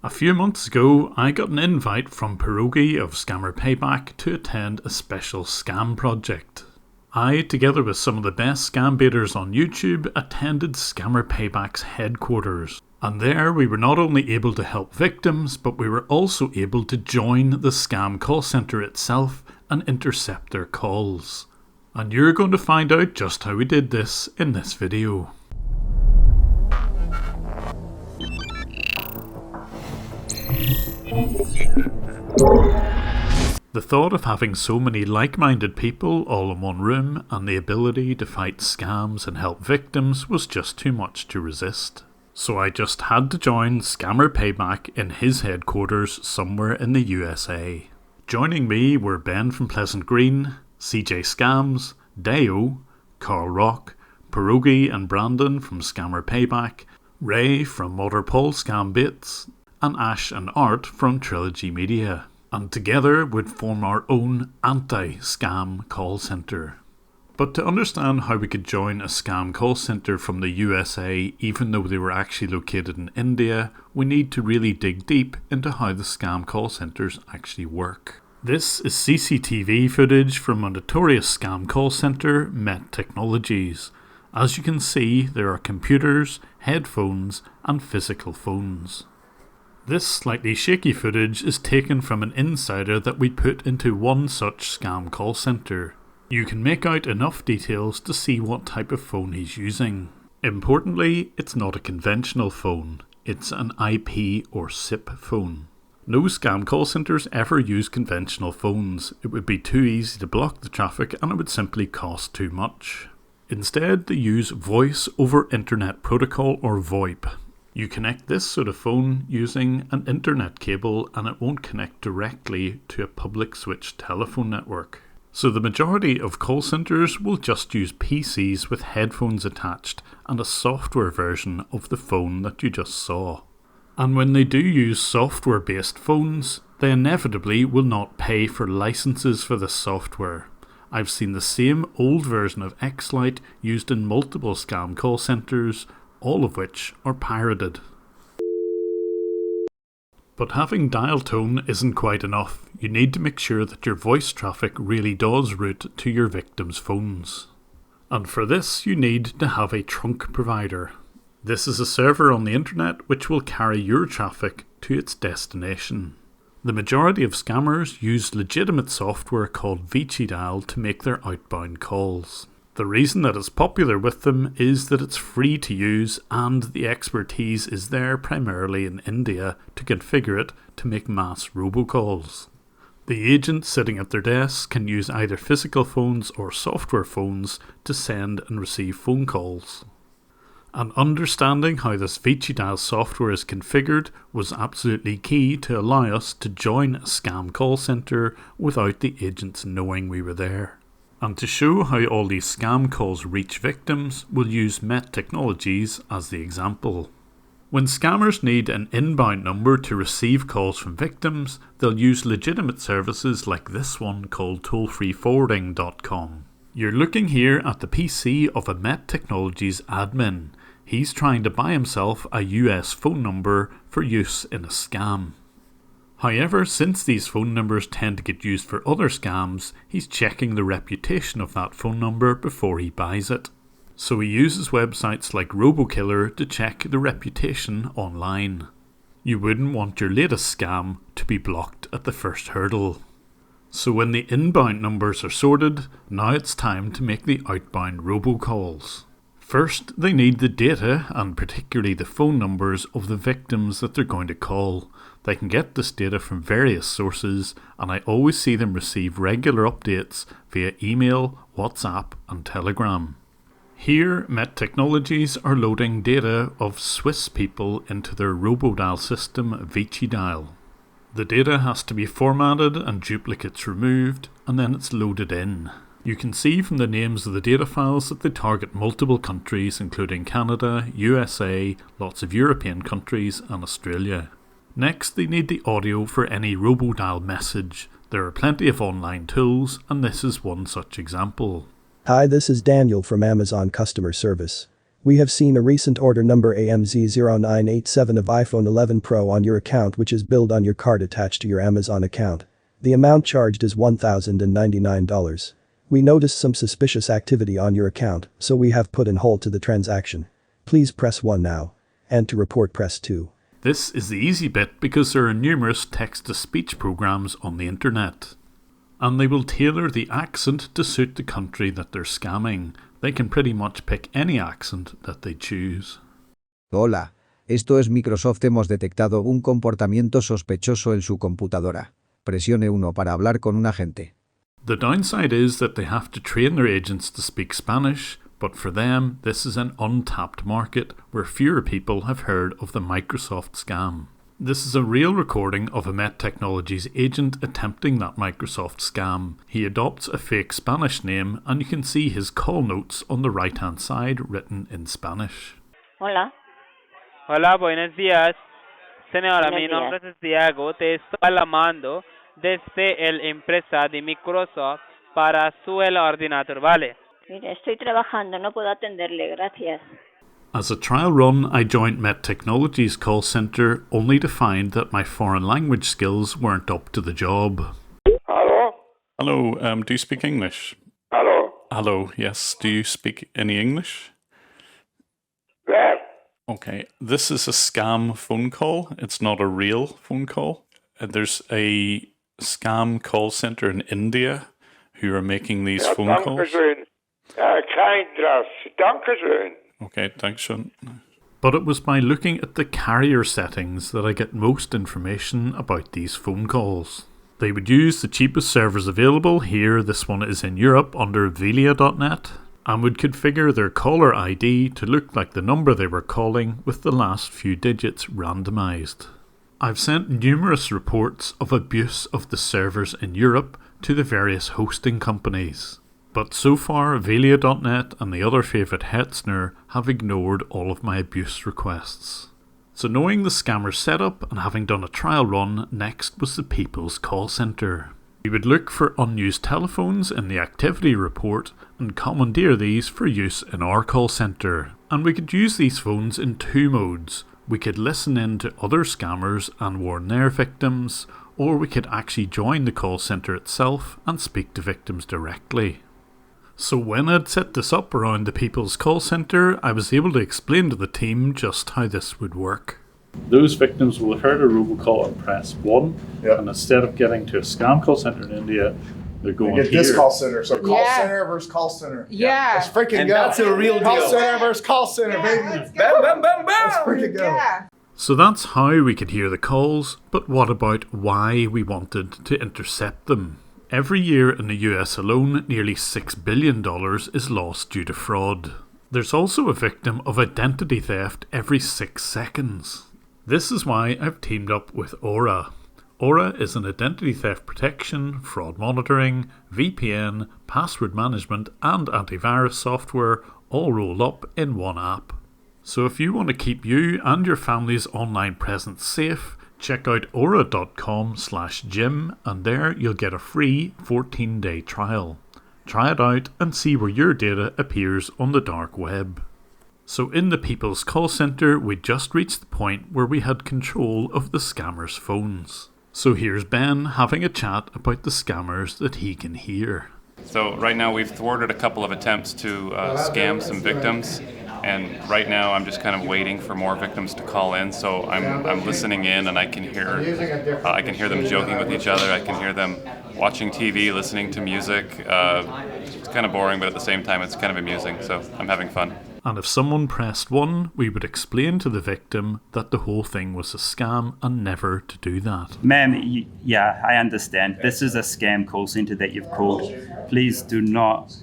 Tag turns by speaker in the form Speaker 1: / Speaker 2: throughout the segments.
Speaker 1: A few months ago, I got an invite from Pierogi of Scammer Payback to attend a special scam project. I, together with some of the best scam baiters on YouTube, attended Scammer Payback's headquarters. And there we were not only able to help victims, but we were also able to join the scam call centre itself and intercept their calls. And you're going to find out just how we did this in this video. The thought of having so many like-minded people all in one room and the ability to fight scams and help victims was just too much to resist. So I just had to join Scammer Payback in his headquarters somewhere in the USA. Joining me were Ben from Pleasant Green, CJ Scams, Deyo, Karl Rock, Pierogi and Brandon from Scammer Payback, Ray from Paul Scambaits, and Ash and Art from Trilogy Media. And together would form our own anti-scam call centre. But to understand how we could join a scam call centre from the USA even though they were actually located in India, we need to really dig deep into how the scam call centres actually work. This is CCTV footage from a notorious scam call centre, Met Technologies. As you can see, there are computers, headphones and physical phones. This slightly shaky footage is taken from an insider that we put into one such scam call centre. You can make out enough details to see what type of phone he's using. Importantly, it's not a conventional phone, it's an IP or SIP phone. No scam call centres ever use conventional phones. It would be too easy to block the traffic and it would simply cost too much. Instead, they use Voice over Internet Protocol or VoIP. You connect this sort of phone using an internet cable and it won't connect directly to a public switched telephone network. So the majority of call centres will just use PCs with headphones attached and a software version of the phone that you just saw. And when they do use software based phones, they inevitably will not pay for licenses for the software. I've seen the same old version of X-Lite used in multiple scam call centres, all of which are pirated. But having dial tone isn't quite enough. You need to make sure that your voice traffic really does route to your victims' phones. And for this you need to have a trunk provider. This is a server on the internet which will carry your traffic to its destination. The majority of scammers use legitimate software called VoIP to make their outbound calls. The reason that it's popular with them is that it's free to use and the expertise is there primarily in India to configure it to make mass robocalls. The agents sitting at their desks can use either physical phones or software phones to send and receive phone calls. And understanding how this VoIP software is configured was absolutely key to allow us to join a scam call centre without the agents knowing we were there. And to show how all these scam calls reach victims, we'll use Met Technologies as the example. When scammers need an inbound number to receive calls from victims, they'll use legitimate services like this one called tollfreeforwarding.com. You're looking here at the PC of a Met Technologies admin. He's trying to buy himself a US phone number for use in a scam. However, since these phone numbers tend to get used for other scams, he's checking the reputation of that phone number before he buys it. So he uses websites like RoboKiller to check the reputation online. You wouldn't want your latest scam to be blocked at the first hurdle. So when the inbound numbers are sorted, now it's time to make the outbound robocalls. First, they need the data and particularly the phone numbers of the victims that they're going to call. They can get this data from various sources and I always see them receive regular updates via email, WhatsApp and Telegram. Here, Met Technologies are loading data of Swiss people into their RoboDial system VoIP. The data has to be formatted and duplicates removed and then it's loaded in. You can see from the names of the data files that they target multiple countries including Canada, USA, lots of European countries and Australia. Next, they need the audio for any RoboDial message. There are plenty of online tools and this is one such example.
Speaker 2: Hi, this is Daniel from Amazon Customer Service. We have seen a recent order number AMZ0987 of iPhone 11 Pro on your account, which is billed on your card attached to your Amazon account. The amount charged is $1,099. We noticed some suspicious activity on your account, so we have put in hold to the transaction. Please press 1 now. And to report, press 2.
Speaker 1: This is the easy bit because there are numerous text-to-speech programs on the internet. And they will tailor the accent to suit the country that they're scamming. They can pretty much pick any accent that they choose.
Speaker 3: Hola, esto es Microsoft. Hemos detectado un comportamiento sospechoso en su computadora. Presione 1 para hablar con un agente.
Speaker 1: The downside is that they have to train their agents to speak Spanish, but for them, this is an untapped market where fewer people have heard of the Microsoft scam. This is a real recording of a Met Technologies agent attempting that Microsoft scam. He adopts a fake Spanish name and you can see his call notes on the right hand side written in Spanish.
Speaker 4: Hola.
Speaker 5: Hola, buenos días. Señora,
Speaker 4: Buenos
Speaker 5: mi
Speaker 4: días.
Speaker 5: nombre es Diego. Te estoy llamando desde la empresa de Microsoft para su ordenador, ¿vale?
Speaker 4: Mire, estoy trabajando, no puedo atenderle, gracias.
Speaker 1: As a trial run, I joined Met Technologies call centre only to find that my foreign language skills weren't up to the job.
Speaker 6: Hello?
Speaker 1: Hello, do you speak English?
Speaker 6: Hello?
Speaker 1: Hello, yes, do you speak any English?
Speaker 6: Where?
Speaker 1: Okay, this is a scam phone call. It's not a real phone call. There's a scam call centre in India who are making these
Speaker 6: Ja,
Speaker 1: phone
Speaker 6: danke
Speaker 1: calls.
Speaker 6: schön. Ja, kein Drass. Danke schön.
Speaker 1: Okay, thanks, Sean. But it was by looking at the carrier settings that I get most information about these phone calls. They would use the cheapest servers available. Here, this one is in Europe under Velia.net, and would configure their caller ID to look like the number they were calling with the last few digits randomised. I've sent numerous reports of abuse of the servers in Europe to the various hosting companies. But so far, Velia.net and the other favourite Hetzner have ignored all of my abuse requests. So knowing the scammer setup and having done a trial run, next was the People's Call Centre. We would look for unused telephones in the activity report and commandeer these for use in our call centre. And we could use these phones in two modes. We could listen in to other scammers and warn their victims, or we could actually join the call centre itself and speak to victims directly. So when I'd set this up around the People's Call Centre, I was able to explain to the team just how this would work. Those victims will have heard a robocall and press 1, and instead of getting to a scam call centre in India, they're going
Speaker 7: Get
Speaker 1: here.
Speaker 7: this call center. So call
Speaker 8: Yeah.
Speaker 7: center versus call center.
Speaker 8: Yeah.
Speaker 7: Let's freaking
Speaker 9: And
Speaker 7: go.
Speaker 9: that's a real
Speaker 7: Call
Speaker 9: deal.
Speaker 7: center versus call center, baby.
Speaker 8: Let's go.
Speaker 9: Bam, bam, bam, bam!
Speaker 7: Let's freaking go.
Speaker 8: Yeah.
Speaker 1: So that's how we could hear the calls, but what about why we wanted to intercept them? Every year in the US alone, nearly $6 billion is lost due to fraud. There's also a victim of identity theft every 6 seconds. This is why I've teamed up with Aura. Aura is an identity theft protection, fraud monitoring, VPN, password management and antivirus software all rolled up in one app. So if you want to keep you and your family's online presence safe, check out aura.com/Jim and there you'll get a free 14-day trial. Try it out and see where your data appears on the dark web. So in the People's Call Centre, we just reached the point where we had control of the scammers' phones. So here's Ben having a chat about the scammers that he can hear.
Speaker 10: So right now we've thwarted a couple of attempts to scam some victims, and right now I'm just kind of waiting for more victims to call in. So I'm listening in, and I can hear them joking with each other. I can hear them watching TV, listening to music. It's kind of boring, but at the same time it's kind of amusing. So I'm having fun.
Speaker 1: And if someone pressed 1, we would explain to the victim that the whole thing was a scam and never to do that.
Speaker 11: Ma'am, yeah, I understand. This is a scam call center that you've called. Please do not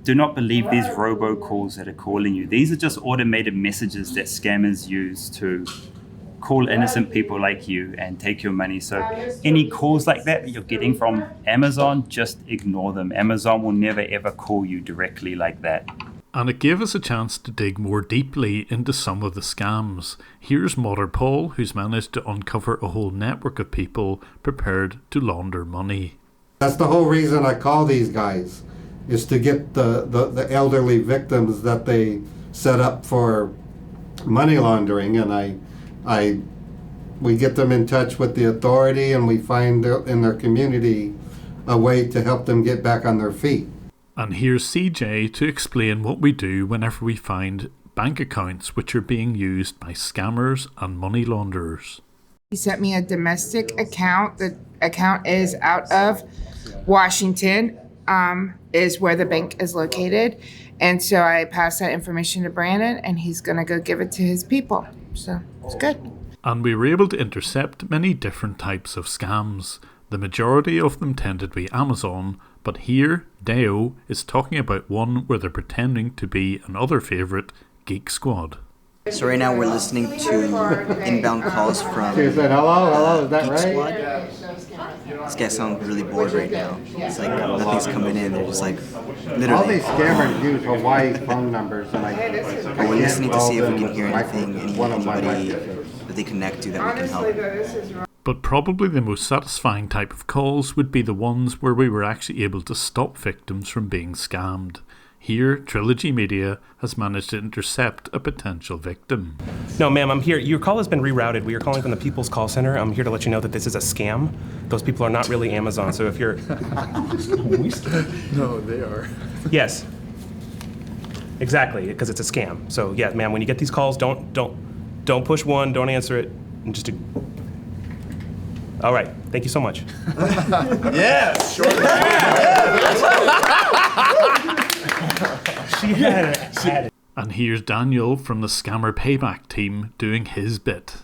Speaker 11: believe these robocalls that are calling you. These are just automated messages that scammers use to call innocent people like you and take your money. So any calls like that you're getting from Amazon, just ignore them. Amazon will never ever call you directly like that.
Speaker 1: And it gave us a chance to dig more deeply into some of the scams. Here's Modder Paul, who's managed to uncover a whole network of people prepared to launder money.
Speaker 12: That's the whole reason I call these guys, is to get the elderly victims that they
Speaker 8: set up for money laundering, and we get them in touch with the authority, and we find in their community a way to help them get back on their feet.
Speaker 1: And here's CJ to explain what we do whenever we find bank accounts which are being used by scammers and money launderers.
Speaker 9: He sent me a domestic account. The account is out of Washington, is where the bank is located. And so I passed that information to Brandon, and he's going to go give it to his people. So it's good.
Speaker 1: And we were able to intercept many different types of scams. The majority of them tended to be Amazon, but here Deyo is talking about one where they're pretending to be another favourite, Geek Squad.
Speaker 12: So right now we're listening to inbound calls from
Speaker 8: She said, hello, is that
Speaker 12: Geek
Speaker 8: right?
Speaker 12: Squad. This guy sounds really bored right now. It's like nothing's coming in. They're just like literally.
Speaker 8: All these scammers use Hawaii phone numbers, and
Speaker 12: we're listening to see if we can hear anything, anybody that they connect to that we can help.
Speaker 1: But probably the most satisfying type of calls would be the ones where we were actually able to stop victims from being scammed. Here, Trilogy Media has managed to intercept a potential victim.
Speaker 13: No, ma'am, I'm here. Your call has been rerouted. We are calling from the People's Call Center. I'm here to let you know that this is a scam. Those people are not really Amazon, so if you're...
Speaker 7: No, they are.
Speaker 13: Yes. Exactly, because it's a scam. So, yeah, ma'am, when you get these calls, don't push one, don't answer it, and just... All right, thank you so much.
Speaker 7: Yes! Sure.
Speaker 13: She had it.
Speaker 1: And here's Daniel from the Scammer Payback team doing his bit.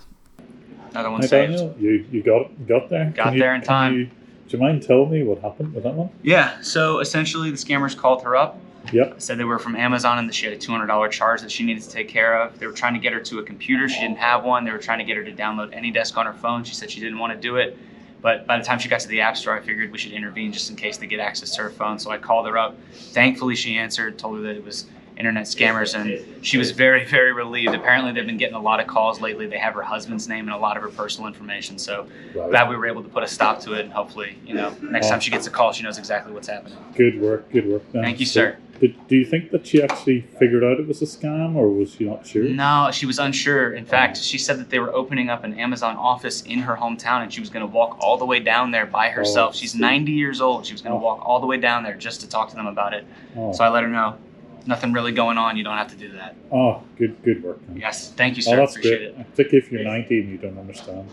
Speaker 14: Another one
Speaker 15: Hi,
Speaker 14: saved.
Speaker 15: Daniel, you got there?
Speaker 14: Got there in time.
Speaker 15: Do you mind telling me what happened with that one?
Speaker 14: Yeah, so essentially the scammers called her up.
Speaker 15: Yep.
Speaker 14: Said they were from Amazon and that she had a $200 charge that she needed to take care of. They were trying to get her to a computer. She didn't have one. They were trying to get her to download AnyDesk on her phone. She said she didn't want to do it. But by the time she got to the App Store, I figured we should intervene just in case they get access to her phone. So I called her up. Thankfully, she answered, told her that it was internet scammers, and she was very, very relieved. Apparently, they've been getting a lot of calls lately. They have her husband's name and a lot of her personal information. So glad we were able to put a stop to it, and hopefully, next time she gets a call, she knows exactly what's happening.
Speaker 15: Good work, Dan.
Speaker 14: Thank you, sir.
Speaker 15: Do you think that she actually figured out it was a scam, or was she not sure?
Speaker 14: No, she was unsure. In fact, she said that they were opening up an Amazon office in her hometown, and she was going to walk all the way down there by herself. She's 90 years old. She was going to walk all the way down there just to talk to them about it. So I let her know. Nothing really going on. You don't have to do that.
Speaker 15: Oh, good work, man.
Speaker 14: Yes, thank you, sir.
Speaker 15: That's
Speaker 14: Appreciate
Speaker 15: great.
Speaker 14: it.
Speaker 15: Particularly if you're 90 and you don't understand.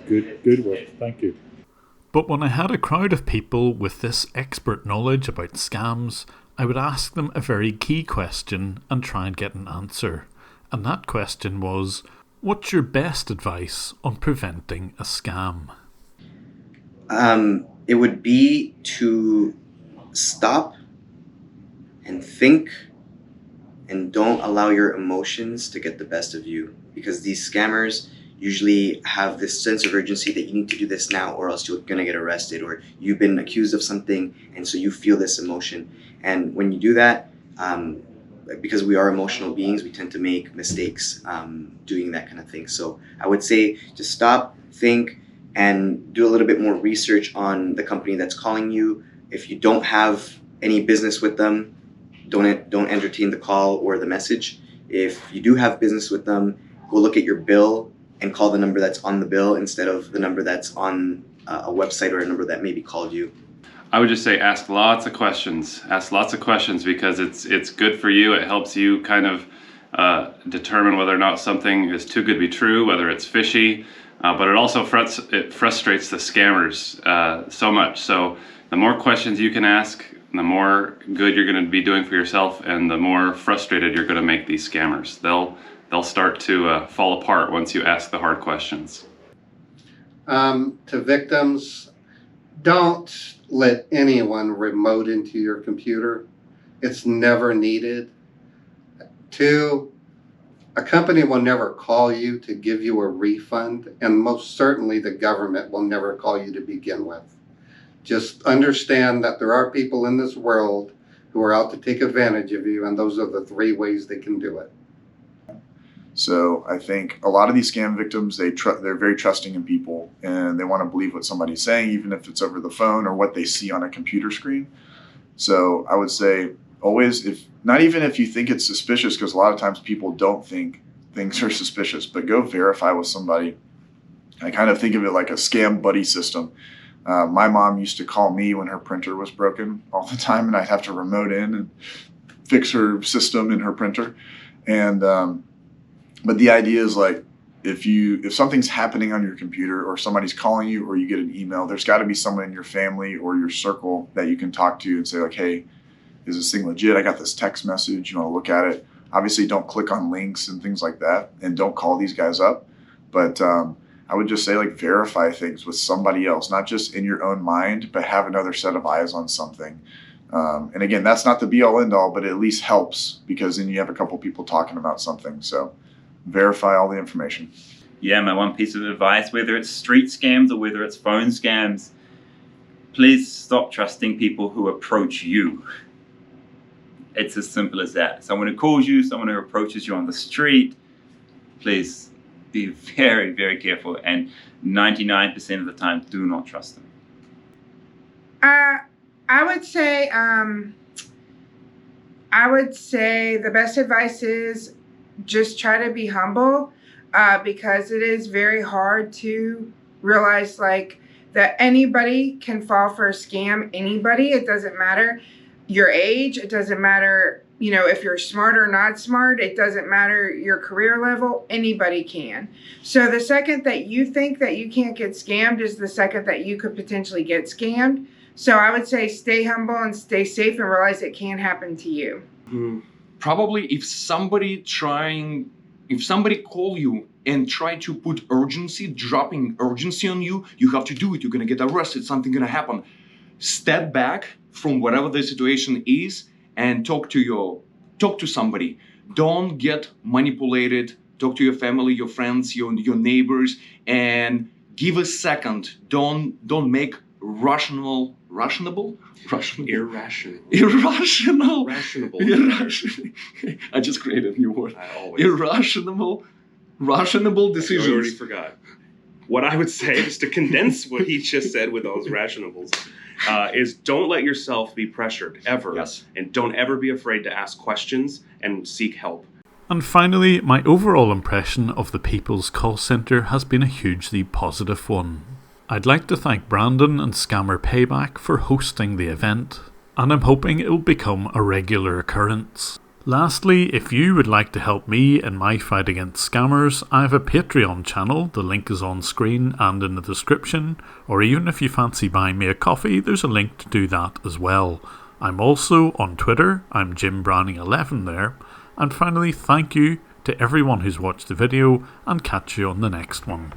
Speaker 15: Good work. Thank you.
Speaker 1: But when I had a crowd of people with this expert knowledge about scams, I would ask them a very key question and try and get an answer. And that question was, what's your best advice on preventing a scam?
Speaker 12: It would be to stop and think and don't allow your emotions to get the best of you, because these scammers usually have this sense of urgency that you need to do this now or else you're going to get arrested, or you've been accused of something and so you feel this emotion. And when you do that, because we are emotional beings, we tend to make mistakes doing that kind of thing. So I would say just stop, think, and do a little bit more research on the company that's calling you. If you don't have any business with them, don't entertain the call or the message. If you do have business with them, go look at your bill and call the number that's on the bill instead of the number that's on a website or a number that maybe called you.
Speaker 10: I would just say ask lots of questions. Ask lots of questions because it's good for you. It helps you kind of determine whether or not something is too good to be true, whether it's fishy, but it also frustrates the scammers so much. So the more questions you can ask, the more good you're going to be doing for yourself, and the more frustrated you're going to make these scammers. They'll start to fall apart once you ask the hard questions.
Speaker 8: To victims, don't let anyone remote into your computer. It's never needed. 2, a company will never call you to give you a refund, and most certainly the government will never call you to begin with. Just understand that there are people in this world who are out to take advantage of you, and those are the 3 ways they can do it.
Speaker 7: So I think a lot of these scam victims, they're very trusting in people, and they want to believe what somebody's saying, even if it's over the phone or what they see on a computer screen. So I would say always, not even if you think it's suspicious, because a lot of times people don't think things are suspicious, but go verify with somebody. I kind of think of it like a scam buddy system. My mom used to call me when her printer was broken all the time, and I'd have to remote in and fix her system in her printer. And but the idea is like, if something's happening on your computer, or somebody's calling you, or you get an email, there's got to be someone in your family or your circle that you can talk to and say like, hey, is this thing legit? I got this text message. You want to look at it? Obviously, don't click on links and things like that, and don't call these guys up. But I would just say, like, verify things with somebody else, not just in your own mind, but have another set of eyes on something. And again, that's not the be-all, end-all, but it at least helps, because then you have a couple people talking about something. So verify all the information.
Speaker 16: Yeah, my one piece of advice, whether it's street scams or whether it's phone scams, please stop trusting people who approach you. It's as simple as that. Someone who calls you, someone who approaches you on the street, please be very, very careful. And 99% of the time, do not trust them.
Speaker 9: I would say the best advice is just try to be humble, because it is very hard to realize like that anybody can fall for a scam. Anybody, it doesn't matter your age, it doesn't matter, you know, if you're smart or not smart, it doesn't matter your career level, anybody can. So the second that you think that you can't get scammed is the second that you could potentially get scammed. So I would say stay humble and stay safe and realize it can happen to you.
Speaker 17: Probably if somebody call you and try to put urgency, dropping urgency on you, you have to do it. You're going to get arrested. Something going to happen. Step back from whatever the situation is and talk to somebody. Don't get manipulated. Talk to your family, your friends, your neighbors, and give a second. Don't make irrational. I just created a new word. Irrational decisions.
Speaker 13: I already forgot. What I would say, just to condense what he just said with those rationables, is don't let yourself be pressured, ever.
Speaker 17: Yes.
Speaker 13: And don't ever be afraid to ask questions and seek help.
Speaker 1: And finally, my overall impression of the People's Call Centre has been a hugely positive one. I'd like to thank Brandon and Scammer Payback for hosting the event, and I'm hoping it will become a regular occurrence. Lastly, if you would like to help me in my fight against scammers, I have a Patreon channel, the link is on screen and in the description, or even if you fancy buying me a coffee, there's a link to do that as well. I'm also on Twitter, I'm JimBrowning11 there, and finally thank you to everyone who's watched the video, and catch you on the next one.